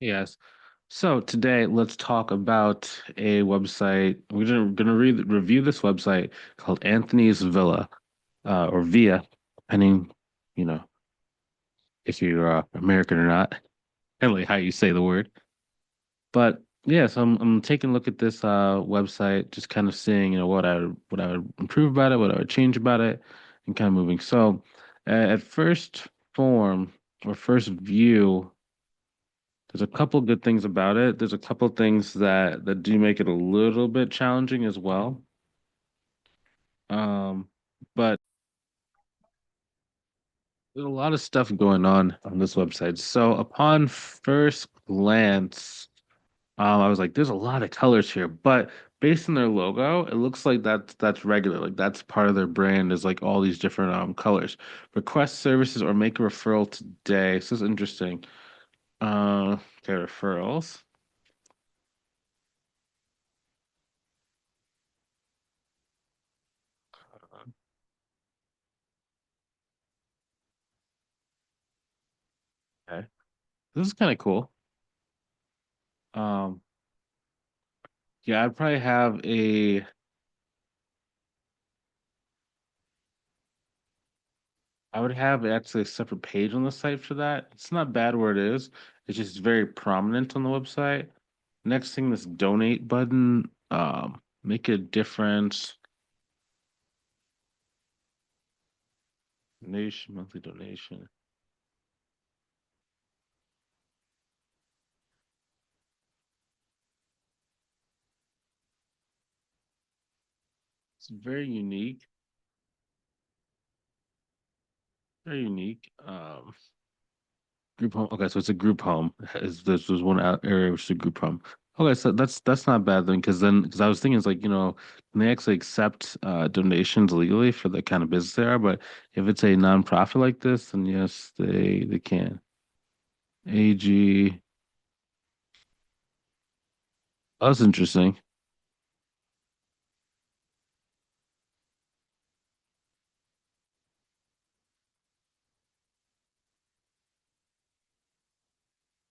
Yes. So today, let's talk about a website. We're gonna review this website called Anthony's Villa, or Via, depending, you know, if you're American or not, and like how you say the word. But yeah, so I'm taking a look at this website, just kind of seeing, what I would improve about it, what I would change about it, and kind of moving. So, at first form or first view. There's a couple good things about it. There's a couple things that do make it a little bit challenging as well. But there's a lot of stuff going on this website. So upon first glance, I was like, there's a lot of colors here, but based on their logo, it looks like that's regular. Like that's part of their brand is like all these different colors. Request services or make a referral today. This is interesting. Okay, referrals. Okay. This is kind of cool. Um, yeah, I'd probably have I would have actually a separate page on the site for that. It's not bad where it is. It's just very prominent on the website. Next thing, this donate button, make a difference. Donation, monthly donation. It's very unique. Very unique. Group home. Okay, so it's a group home. This was one area which is a group home. Okay, so that's not bad then, because I was thinking it's like can they actually accept donations legally for the kind of business they are? But if it's a nonprofit like this, then yes, they can. AG. Oh, that's interesting.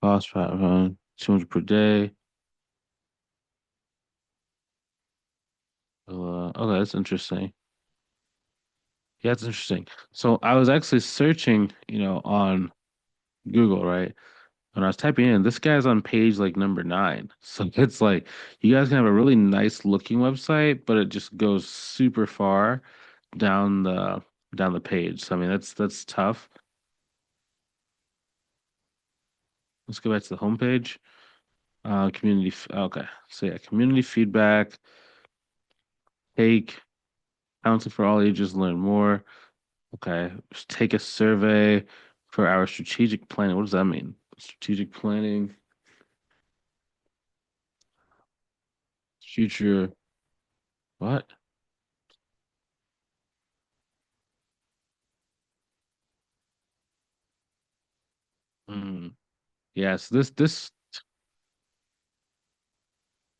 Cost 500, 200 per day. Okay, that's interesting. Yeah, that's interesting. So I was actually searching, on Google, right? When I was typing in, this guy's on page like number nine. So it's like you guys can have a really nice looking website, but it just goes super far down the page. So I mean that's tough. Let's go back to the homepage. Okay. So yeah, community feedback, take counseling for all ages, learn more. Okay. Just take a survey for our strategic planning. What does that mean? Strategic planning, future, what? Mm. Yes, this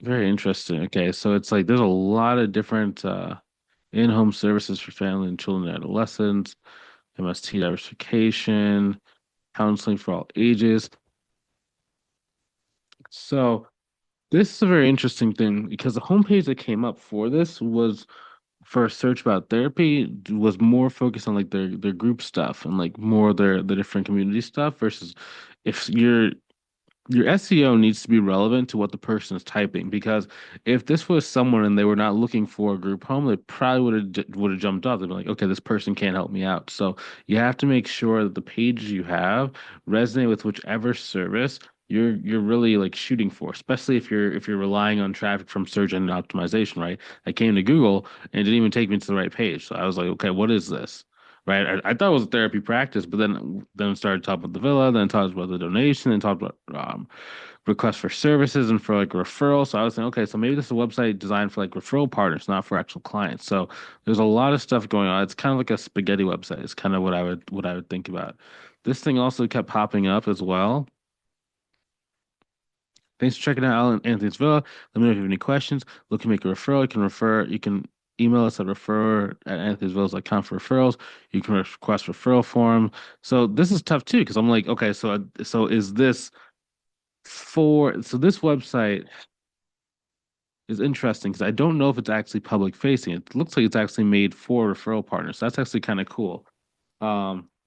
very interesting. Okay, so it's like there's a lot of different in-home services for family and children and adolescents, MST diversification, counseling for all ages. So this is a very interesting thing because the homepage that came up for this was for a search about therapy was more focused on like their group stuff and like more the different community stuff versus if your SEO needs to be relevant to what the person is typing because if this was someone and they were not looking for a group home, they probably would have jumped off. They'd be like, okay, this person can't help me out. So you have to make sure that the pages you have resonate with whichever service you're really like shooting for, especially if you're relying on traffic from search engine optimization, right? I came to Google and it didn't even take me to the right page. So I was like, okay, what is this? Right. I thought it was a therapy practice, but then it started talking about the villa, then talked about the donation, and talked about requests for services and for like referrals. So I was thinking, okay, so maybe this is a website designed for like referral partners, not for actual clients. So there's a lot of stuff going on. It's kind of like a spaghetti website. It's kind of what I would think about. This thing also kept popping up as well. Thanks for checking out Alan Anthony's Villa. Let me know if you have any questions. Look to make a referral. You can email us at refer@anthony'svillas.com for referrals. You can request referral form. So this is tough too, because I'm like, okay, so is this So this website is interesting because I don't know if it's actually public facing. It looks like it's actually made for referral partners. That's actually kind of cool.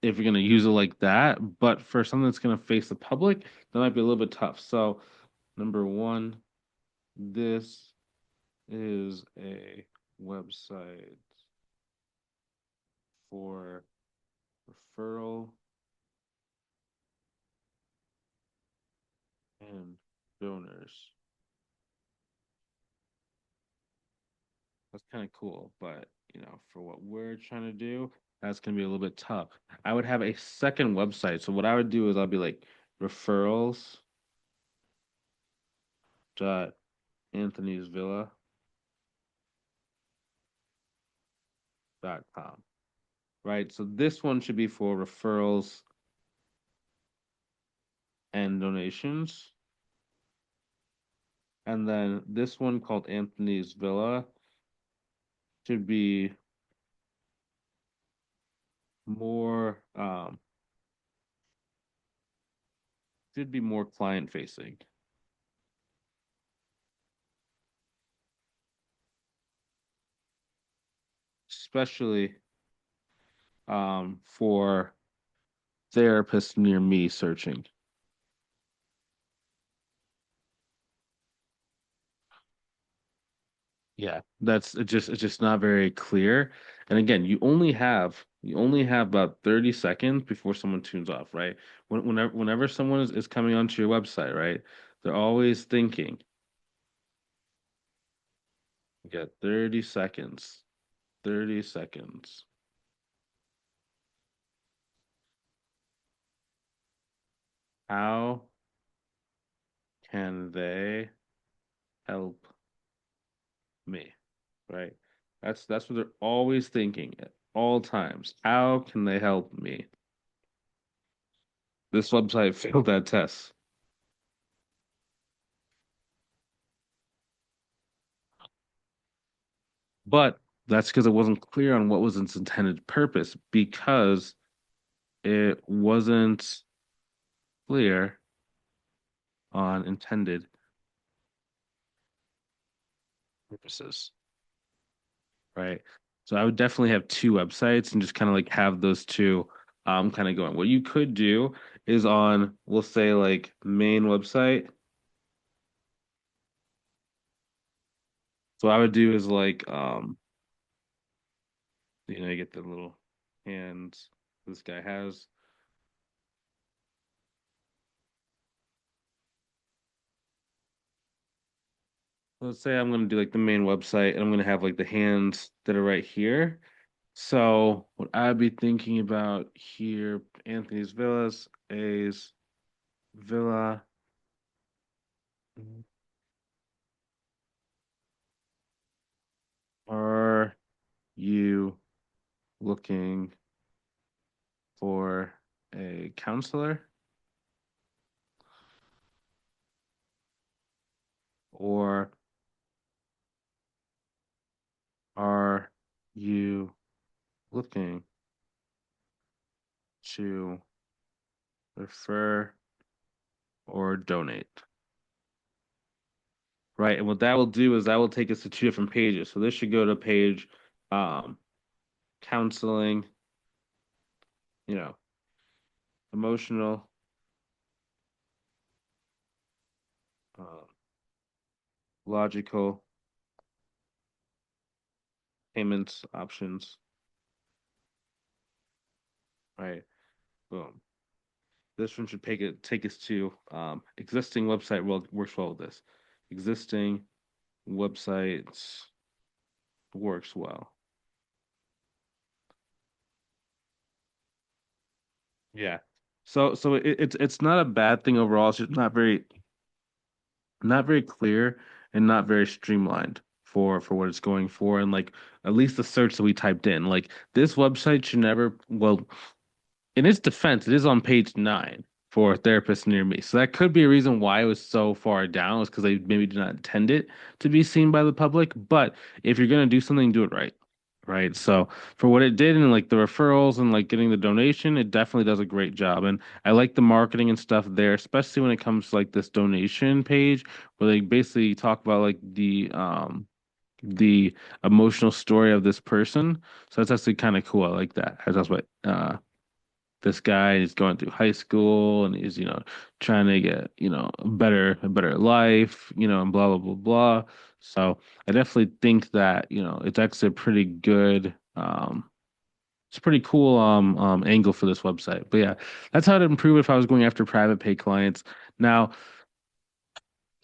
If you're gonna use it like that, but for something that's gonna face the public, that might be a little bit tough. So, number one, this is a website for referral and donors. That's kind of cool, but for what we're trying to do, that's gonna be a little bit tough. I would have a second website. So what I would do is I'll be like referrals dot anthonysvilla.com. Right? So this one should be for referrals and donations. And then this one called Anthony's Villa should be more client facing. Especially for therapists near me searching. Yeah, it's just not very clear. And again, you only have about 30 seconds before someone tunes off, right? Whenever someone is coming onto your website, right? They're always thinking, you got 30 seconds. 30 seconds. How can they help me? Right? That's what they're always thinking at all times. How can they help me? This website failed that test. But that's because it wasn't clear on what was its intended purpose because it wasn't clear on intended purposes, right? So I would definitely have two websites and just kind of like have those two kind of going. What you could do is on, we'll say like main website. So what I would do is like you get the little hands this guy has. Let's say I'm gonna do like the main website and I'm gonna have like the hands that are right here. So what I'd be thinking about here, Anthony's Villas, A's Villa. Are you looking for a counselor or are you looking to refer or donate? Right. And what that will do is that will take us to two different pages. So this should go to page um counseling, you know, emotional, uh, logical payments options. Right. Boom. This one should take us to existing website works well with this. Existing websites works well. Yeah. So it's not a bad thing overall. It's just not very clear and not very streamlined for what it's going for and like at least the search that we typed in. Like this website should never well in its defense, it is on page 9 for therapists near me. So that could be a reason why it was so far down, is because they maybe did not intend it to be seen by the public. But if you're gonna do something, do it right. right? So for what it did and like the referrals and like getting the donation, it definitely does a great job. And I like the marketing and stuff there, especially when it comes to like this donation page where they basically talk about like the emotional story of this person. So that's actually kind of cool. I like that. That's what this guy is going through high school and he's, trying to get, a better life, and blah blah blah blah. So I definitely think that, it's actually a pretty good it's a pretty cool angle for this website. But yeah, that's how to improve it if I was going after private pay clients. Now,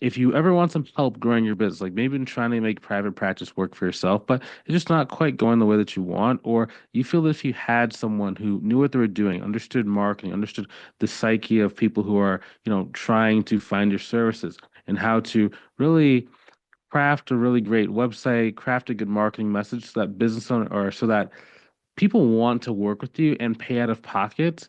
if you ever want some help growing your business, like maybe been trying to make private practice work for yourself, but it's just not quite going the way that you want, or you feel that if you had someone who knew what they were doing, understood marketing, understood the psyche of people who are, trying to find your services and how to really craft a really great website, craft a good marketing message so that business owner or so that people want to work with you and pay out of pocket,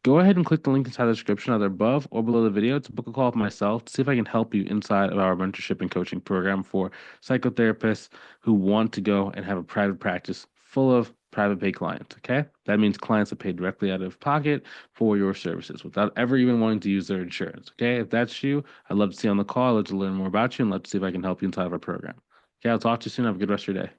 go ahead and click the link inside the description either above or below the video to book a call with myself to see if I can help you inside of our mentorship and coaching program for psychotherapists who want to go and have a private practice full of private pay clients. Okay. That means clients that pay directly out of pocket for your services without ever even wanting to use their insurance. Okay. If that's you, I'd love to see you on the call. I'd love to learn more about you and love to see if I can help you inside of our program. Okay. I'll talk to you soon. Have a good rest of your day.